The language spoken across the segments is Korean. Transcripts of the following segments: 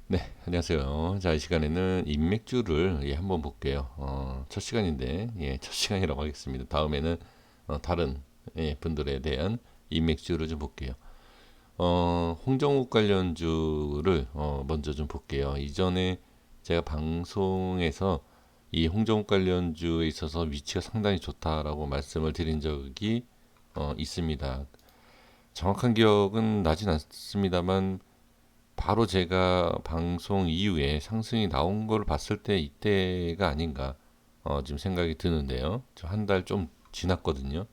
네, 안녕하세요. 자, 이 시간에는 인맥주를 한번 볼게요. 첫 시간인데, 첫 시간이라고 하겠습니다. 다음에는 다른 분들에 대한 인맥주를 좀 볼게요. 홍정욱 관련주를 먼저 좀 볼게요. 이전에 제가 방송에서 이 홍정욱 관련주에 있어서 위치가 상당히 좋다라고 말씀을 드린 적이 있습니다. 정확한 기억은 나진 않습니다만 바로 제가 방송 이후에 상승이 나온 걸 봤을 때 이때가 아닌가 지금 생각이 드는데요. 저 한 달 좀 지났거든요.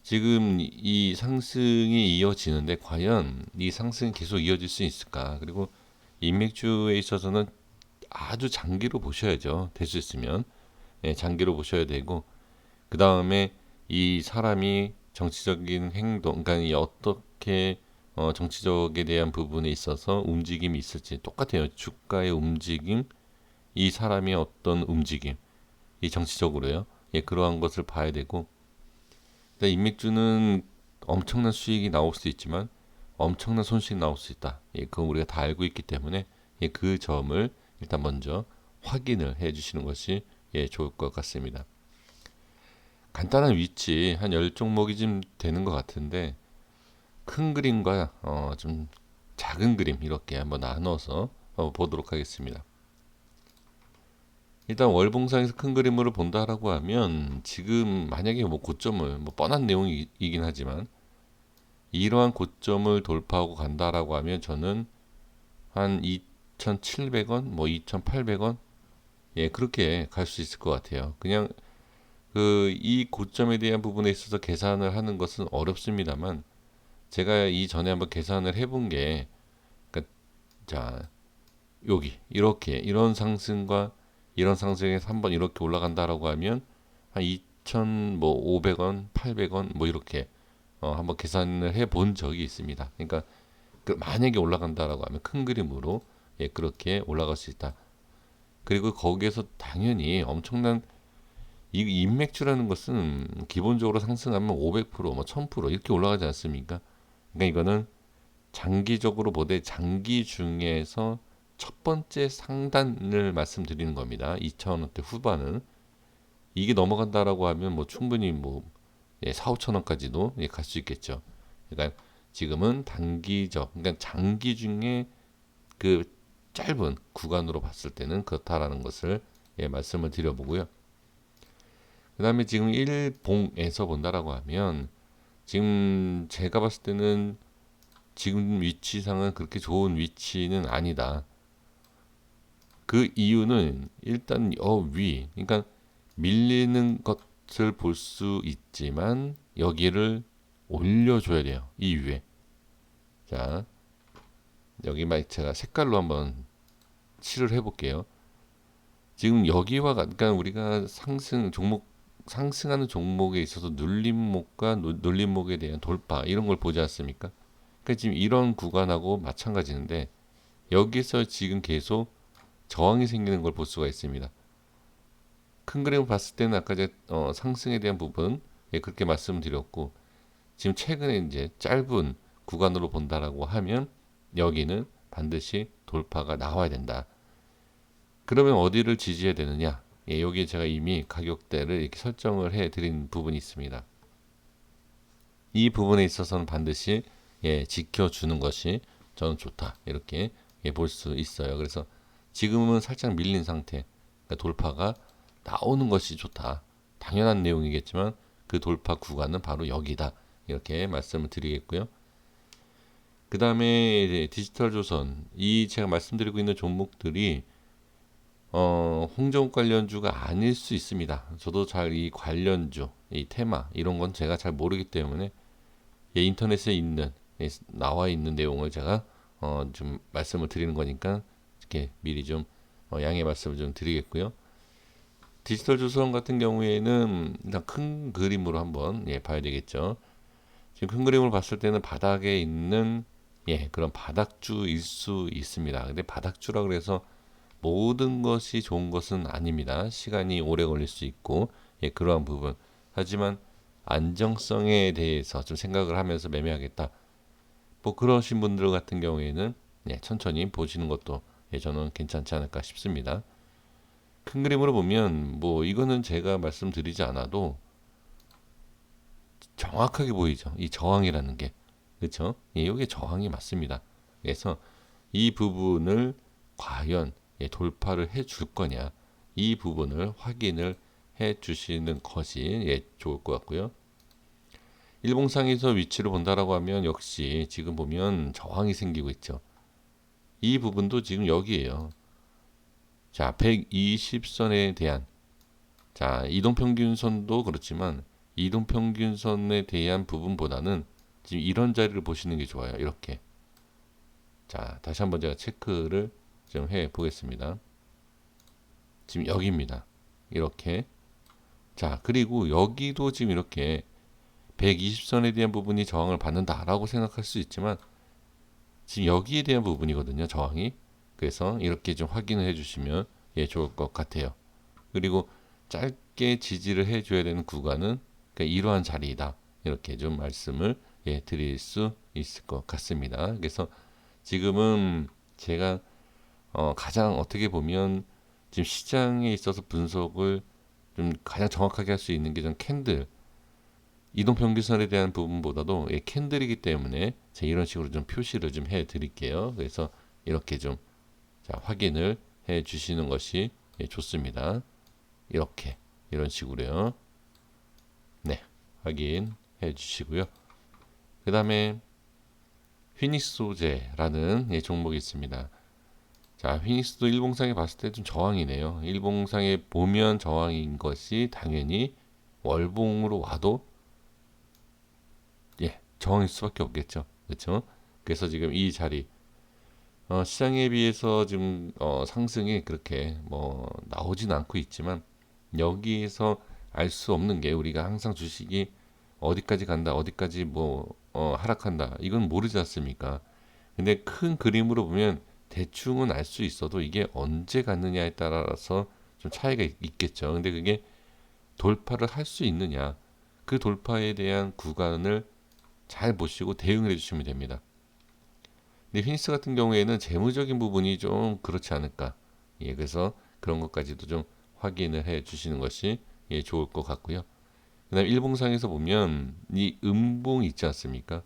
지금 이 상승이 이어지는데 과연 이 상승이 계속 이어질 수 있을까? 그리고 인맥주에 있어서는 아주 장기로 보셔야죠. 될 수 있으면 장기로 보셔야 되고 그 다음에 이 사람이 정치적인 행동, 그러니까 이 어떻게 정치적에 대한 부분에 있어서 움직임이 있을지 똑같아요. 주가의 움직임, 이 사람이 어떤 움직임, 이 정치적으로요. 그러한 것을 봐야 되고, 근데 인맥주는 엄청난 수익이 나올 수 있지만 엄청난 손실이 나올 수 있다. 그건 우리가 다 알고 있기 때문에 그 점을 일단 먼저 확인을 해주시는 것이 좋을 것 같습니다. 간단한 위치 한 10종목이 좀 되는 것 같은데 큰 그림과 좀 작은 그림 이렇게 한번 나눠서 보도록 하겠습니다. 일단 월봉상에서 큰 그림으로 본다라고 하면 지금 만약에 뭐 고점을 뭐 뻔한 내용이긴 하지만 이러한 고점을 돌파하고 간다라고 하면 저는 한 2,700원, 뭐 2,800원 그렇게 갈 수 있을 것 같아요. 그냥 그 이 고점에 대한 부분에 있어서 계산을 하는 것은 어렵습니다만 제가 이전에 한번 계산을 해본 게 그러니까 자 여기 이렇게 이런 상승과 이런 상승에서 한번 이렇게 올라간다라고 하면 한 2,500원, 800원 뭐 이렇게 한번 계산을 해본 적이 있습니다. 그러니까 그 만약에 올라간다라고 하면 큰 그림으로 그렇게 올라갈 수 있다. 그리고 거기에서 당연히 엄청난 이 인맥주라는 것은 기본적으로 상승하면 500%, 뭐 1000% 이렇게 올라가지 않습니까? 그러니까 이거는 장기적으로 보되 장기 중에서 첫 번째 상단을 말씀드리는 겁니다. 2,000원대 후반은 이게 넘어간다라고 하면 뭐 충분히 뭐 4, 5천 원까지도 갈 수 있겠죠. 그러니까 지금은 단기적, 그러니까 장기 중에 그 짧은 구간으로 봤을 때는 그렇다라는 것을 말씀을 드려보고요. 그 다음에 지금 일봉에서 본다라고 하면 지금 제가 봤을 때는 지금 위치상은 그렇게 좋은 위치는 아니다. 그 이유는 일단 위, 그러니까 밀리는 것을 볼 수 있지만 여기를 올려줘야 돼요. 이 위에. 자, 여기만 제가 색깔로 한번 칠을 해볼게요. 지금 여기와 그러니까 우리가 상승하는 종목에 있어서 눌림목과 눌림목에 대한 돌파 이런 걸 보지 않습니까? 그러니까 지금 이런 구간하고 마찬가지인데 여기서 지금 계속 저항이 생기는 걸 볼 수가 있습니다. 큰 그림을 봤을 때는 아까 제가 상승에 대한 부분 그렇게 말씀드렸고 지금 최근에 이제 짧은 구간으로 본다라고 하면 여기는 반드시 돌파가 나와야 된다. 그러면 어디를 지지해야 되느냐? 여기에 제가 이미 가격대를 이렇게 설정을 해 드린 부분이 있습니다. 이 부분에 있어서는 반드시 지켜주는 것이 저는 좋다. 이렇게 볼 수 있어요. 그래서 지금은 살짝 밀린 상태. 그러니까 돌파가 나오는 것이 좋다. 당연한 내용이겠지만 그 돌파 구간은 바로 여기다. 이렇게 말씀을 드리겠고요. 그 다음에 디지털 조선. 이 제가 말씀드리고 있는 종목들이 홍정욱 관련주가 아닐 수 있습니다. 저도 잘 이 관련주, 이 테마 이런 건 제가 잘 모르기 때문에 인터넷에 있는 나와 있는 내용을 제가 좀 말씀을 드리는 거니까 이렇게 미리 좀 양해 말씀을 좀 드리겠고요. 디지털 조선 같은 경우에는 일단 큰 그림으로 한번 봐야 되겠죠. 지금 큰 그림을 봤을 때는 바닥에 있는 그런 바닥주일 수 있습니다. 근데 바닥주라 그래서 모든 것이 좋은 것은 아닙니다. 시간이 오래 걸릴 수 있고 그러한 부분. 하지만 안정성에 대해서 좀 생각을 하면서 매매하겠다. 뭐 그러신 분들 같은 경우에는 천천히 보시는 것도 저는 괜찮지 않을까 싶습니다. 큰 그림으로 보면 뭐 이거는 제가 말씀드리지 않아도 정확하게 보이죠. 이 저항이라는 게. 그렇죠? 이게 저항이 맞습니다. 그래서 이 부분을 과연 돌파를 해 줄 거냐, 이 부분을 확인을 해 주시는 것이 좋을 것 같고요. 일봉상에서 위치를 본다라고 하면 역시 지금 보면 저항이 생기고 있죠. 이 부분도 지금 여기에요. 자, 120선에 대한, 자, 이동평균선도 그렇지만 이동평균선에 대한 부분보다는 지금 이런 자리를 보시는 게 좋아요. 이렇게. 자, 다시 한번 제가 체크를 좀 해 보겠습니다. 지금 여기입니다. 이렇게. 자, 그리고 여기도 지금 이렇게 120선에 대한 부분이 저항을 받는다라고 생각할 수 있지만 지금 여기에 대한 부분이거든요. 저항이. 그래서 이렇게 좀 확인을 해주시면 좋을 것 같아요. 그리고 짧게 지지를 해줘야 되는 구간은 그러니까 이러한 자리이다. 이렇게 좀 말씀을 드릴 수 있을 것 같습니다. 그래서 지금은 제가 가장 어떻게 보면 지금 시장에 있어서 분석을 좀 가장 정확하게 할 수 있는 게 좀 캔들, 이동평균선에 대한 부분보다도 캔들이기 때문에 제가 이런 식으로 좀 표시를 좀 해 드릴게요. 그래서 이렇게 좀 확인을 해 주시는 것이 좋습니다. 이렇게 이런 식으로요. 네, 확인해 주시고요. 그 다음에 휘닉스 소재라는 종목이 있습니다. 자, 휘닉스도 일봉상에 봤을 때 좀 저항이네요. 일봉상에 보면 저항인 것이 당연히 월봉으로 와도 저항일 수밖에 없겠죠. 그렇죠? 그래서 지금 이 자리 시장에 비해서 지금 상승이 그렇게 뭐 나오진 않고 있지만 여기에서 알 수 없는 게 우리가 항상 주식이 어디까지 간다, 어디까지 뭐 하락한다 이건 모르지 않습니까? 근데 큰 그림으로 보면 대충은 알 수 있어도 이게 언제 갔느냐에 따라서 좀 차이가 있겠죠. 근데 그게 돌파를 할 수 있느냐, 그 돌파에 대한 구간을 잘 보시고 대응을 해주시면 됩니다. 근데 휘니스 같은 경우에는 재무적인 부분이 좀 그렇지 않을까. 그래서 그런 것까지도 좀 확인을 해 주시는 것이 좋을 것 같고요. 그다음 일봉상에서 보면 이 음봉이 있지 않습니까?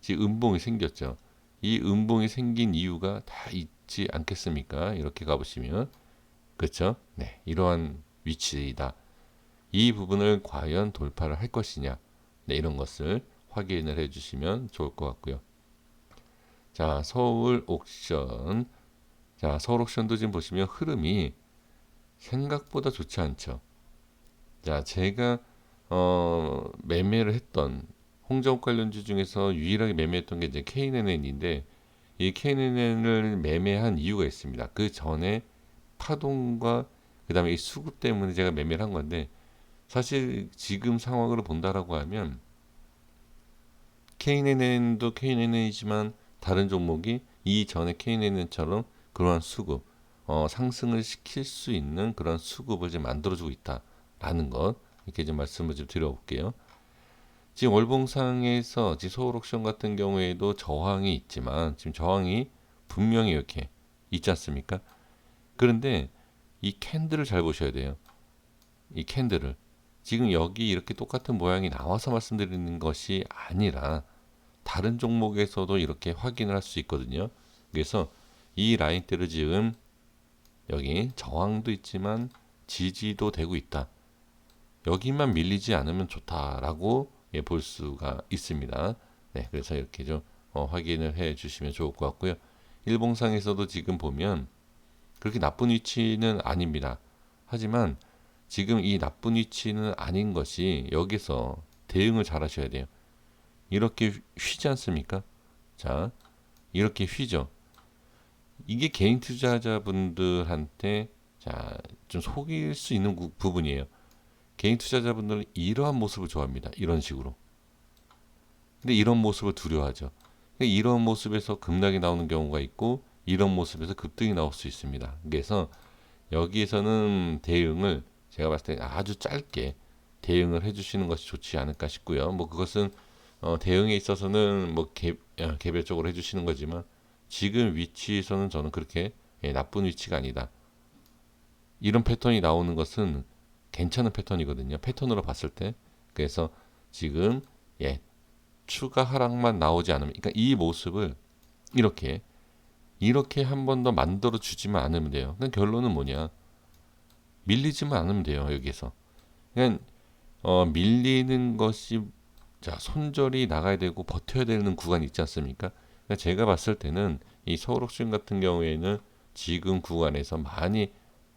지금 음봉이 생겼죠. 이 음봉이 생긴 이유가 다 있지 않겠습니까? 이렇게 가보시면 그렇죠? 네, 이러한 위치이다. 이 부분을 과연 돌파를 할 것이냐? 네, 이런 것을 확인을 해주시면 좋을 것 같고요. 자, 서울 옥션. 자, 서울 옥션도 지금 보시면 흐름이 생각보다 좋지 않죠. 자, 제가 매매를 했던 홍정욱 관련주 중에서 유일하게 매매했던 게 이제 KNN인데 이 KNN을 매매한 이유가 있습니다. 그 전에 파동과 그다음에 이 수급 때문에 제가 매매를 한 건데 사실 지금 상황으로 본다라고 하면 KNN도 KNN이지만 다른 종목이 이전에 KNN처럼 그러한 수급, 상승을 시킬 수 있는 그런 수급을 이제 만들어주고 있다라는 것 이렇게 좀 말씀을 좀 드려볼게요. 지금 월봉상에서 지금 서울옥션 같은 경우에도 저항이 있지만 지금 저항이 분명히 이렇게 있지 않습니까? 그런데 이 캔들을 잘 보셔야 돼요. 이 캔들을 지금 여기 이렇게 똑같은 모양이 나와서 말씀드리는 것이 아니라 다른 종목에서도 이렇게 확인을 할 수 있거든요. 그래서 이 라인대로 지금 여기 저항도 있지만 지지도 되고 있다. 여기만 밀리지 않으면 좋다라고 볼 수가 있습니다. 네, 그래서 이렇게 좀 확인을 해 주시면 좋을 것 같고요. 일봉상에서도 지금 보면 그렇게 나쁜 위치는 아닙니다. 하지만 지금 이 나쁜 위치는 아닌 것이 여기서 대응을 잘 하셔야 돼요. 이렇게 휘지 않습니까? 자, 이렇게 휘죠. 이게 개인 투자자분들한테 좀 속일 수 있는 부분이에요. 개인 투자자분들은 이러한 모습을 좋아합니다. 이런 식으로. 근데 이런 모습을 두려워하죠. 이런 모습에서 급락이 나오는 경우가 있고 이런 모습에서 급등이 나올 수 있습니다. 그래서 여기에서는 대응을 제가 봤을 때 아주 짧게 대응을 해주시는 것이 좋지 않을까 싶고요. 뭐 그것은 대응에 있어서는 뭐 개별적으로 해주시는 거지만 지금 위치에서는 저는 그렇게 나쁜 위치가 아니다. 이런 패턴이 나오는 것은 괜찮은 패턴이거든요. 패턴으로 봤을 때. 그래서 지금 추가 하락만 나오지 않으면, 그러니까 이 모습을 이렇게 한 번 더 만들어 주지만 않으면 돼요. 그러니까 결론은 뭐냐? 밀리지만 않으면 돼요. 여기에서. 그냥 밀리는 것이, 자, 손절이 나가야 되고 버텨야 되는 구간이 있지 않습니까? 그러니까 제가 봤을 때는 이 서울옥션 같은 경우에는 지금 구간에서 많이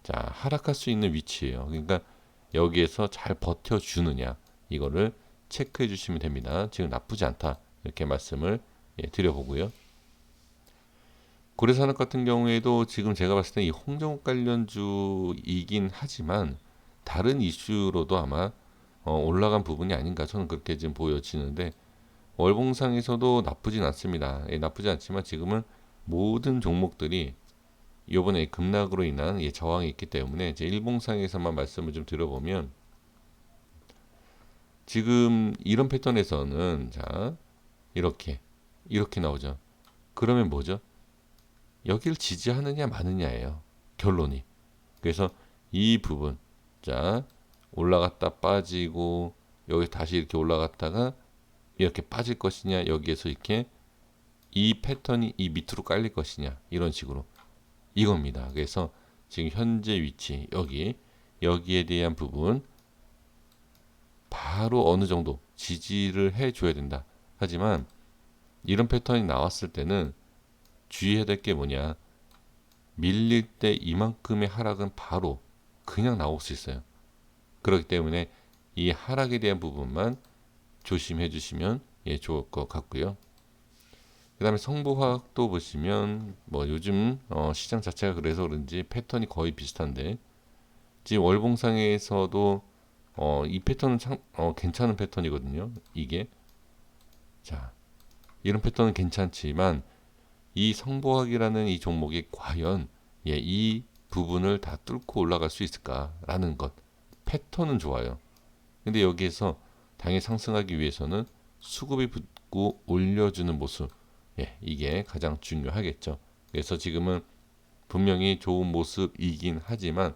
하락할 수 있는 위치예요. 그러니까 여기에서 잘 버텨주느냐, 이거를 체크해 주시면 됩니다. 지금 나쁘지 않다, 이렇게 말씀을 드려보고요. 고래산업 같은 경우에도 지금 제가 봤을 때 이 홍정욱 관련주이긴 하지만 다른 이슈로도 아마 올라간 부분이 아닌가, 저는 그렇게 지금 보여지는데, 월봉상에서도 나쁘진 않습니다. 나쁘지 않지만 지금은 모든 종목들이 이번에 급락으로 인한 저항이 있기 때문에 이제 일봉상에서만 말씀을 좀 드려보면, 지금 이런 패턴에서는 이렇게 나오죠. 그러면 뭐죠? 여기를 지지하느냐 마느냐예요, 결론이. 그래서 이 부분, 올라갔다 빠지고 여기 다시 이렇게 올라갔다가 이렇게 빠질 것이냐, 여기에서 이렇게 이 패턴이 이 밑으로 깔릴 것이냐, 이런 식으로, 이겁니다. 그래서 지금 현재 위치, 여기에 대한 부분 바로 어느 정도 지지를 해줘야 된다. 하지만 이런 패턴이 나왔을 때는 주의해야 될 게 뭐냐, 밀릴 때 이만큼의 하락은 바로 그냥 나올 수 있어요. 그렇기 때문에 이 하락에 대한 부분만 조심해 주시면 좋을 것 같고요. 그 다음에 성보화학도 보시면 뭐 요즘 시장 자체가 그래서 그런지 패턴이 거의 비슷한데, 지금 월봉상에서도 이 패턴은 괜찮은 패턴이거든요. 이게, 이런 패턴은 괜찮지만 이 성보학이라는 이 종목이 과연 이 부분을 다 뚫고 올라갈 수 있을까라는 것. 패턴은 좋아요. 근데 여기에서 당연히 상승하기 위해서는 수급이 붙고 올려주는 모습, 이게 가장 중요하겠죠. 그래서 지금은 분명히 좋은 모습이긴 하지만,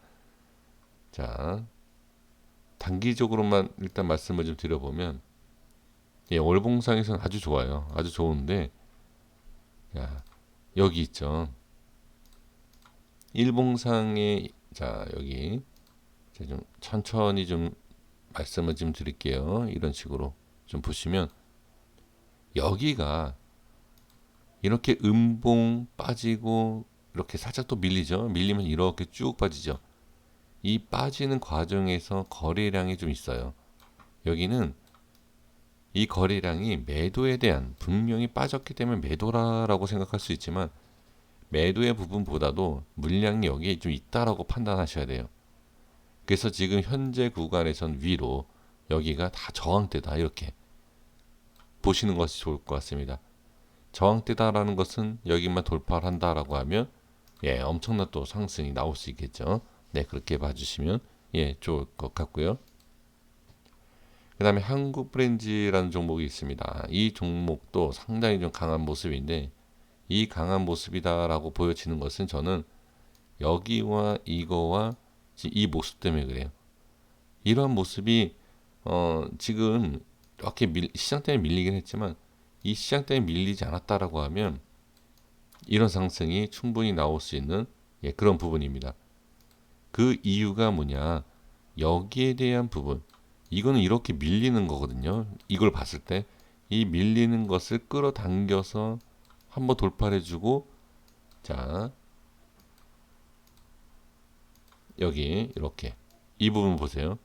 단기적으로만 일단 말씀을 좀 드려보면, 월봉상에서는 아주 좋아요. 아주 좋은데, 여기 있죠. 일봉상에, 여기 제가 좀 천천히 좀 말씀을 좀 드릴게요. 이런 식으로 좀 보시면, 여기가 이렇게 음봉 빠지고 이렇게 살짝 또 밀리죠. 밀리면 이렇게 쭉 빠지죠. 이 빠지는 과정에서 거래량이 좀 있어요. 여기는 이 거래량이 매도에 대한, 분명히 빠졌기 때문에 매도라고 생각할 수 있지만 매도의 부분보다도 물량이 여기에 좀 있다라고 판단하셔야 돼요. 그래서 지금 현재 구간에선 위로, 여기가 다 저항대다, 이렇게 보시는 것이 좋을 것 같습니다. 저항대다라는 것은 여기만 돌파를 한다라고 하면 엄청난 또 상승이 나올 수 있겠죠. 네, 그렇게 봐주시면 좋을 것 같고요. 그 다음에 한국브랜지라는 종목이 있습니다. 이 종목도 상당히 좀 강한 모습인데, 이 강한 모습이다라고 보여지는 것은 저는 여기와 이거와 이 모습 때문에 그래요. 이런 모습이 지금 이렇게 시장 때문에 밀리긴 했지만, 이 시장 때문에 밀리지 않았다라고 하면 이런 상승이 충분히 나올 수 있는 그런 부분입니다. 그 이유가 뭐냐, 여기에 대한 부분, 이거는 이렇게 밀리는 거거든요. 이걸 봤을 때 이 밀리는 것을 끌어당겨서 한번 돌파를 해주고, 여기 이렇게 이 부분 보세요.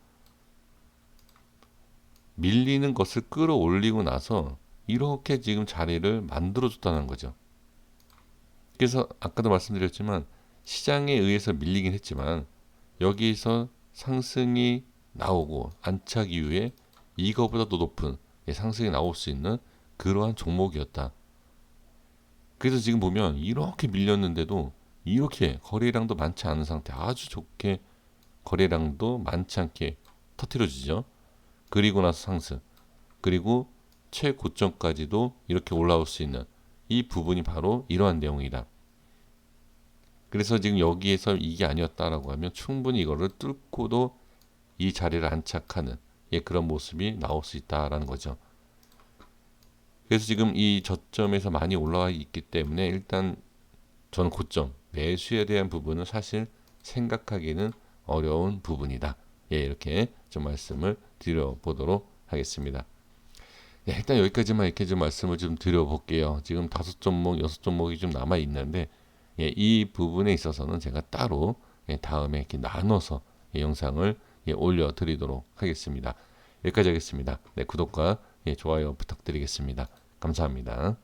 밀리는 것을 끌어올리고 나서 이렇게 지금 자리를 만들어줬다는 거죠. 그래서 아까도 말씀드렸지만 시장에 의해서 밀리긴 했지만 여기서 상승이 나오고 안착 이후에 이거보다 더 높은 상승이 나올 수 있는 그러한 종목이었다. 그래서 지금 보면 이렇게 밀렸는데도 이렇게 거래량도 많지 않은 상태, 아주 좋게 거래량도 많지 않게 터뜨려지죠. 그리고 나서 상승, 그리고 최고점까지도 이렇게 올라올 수 있는 이 부분이 바로 이러한 내용이다. 그래서 지금 여기에서 이게 아니었다라고 하면 충분히 이거를 뚫고도 이 자리를 안착하는 그런 모습이 나올 수 있다라는 거죠. 그래서 지금 이 저점에서 많이 올라와 있기 때문에 일단 저는 고점 매수에 대한 부분은 사실 생각하기는 어려운 부분이다. 이렇게 좀 말씀을 드려보도록 하겠습니다. 일단 여기까지만 이렇게 좀 말씀을 좀 드려볼게요. 지금 5종목, 6종목이 좀 남아 있는데 이 부분에 있어서는 제가 따로 다음에 이렇게 나눠서 영상을 올려드리도록 하겠습니다. 여기까지 하겠습니다. 네, 구독과 좋아요 부탁드리겠습니다. 감사합니다.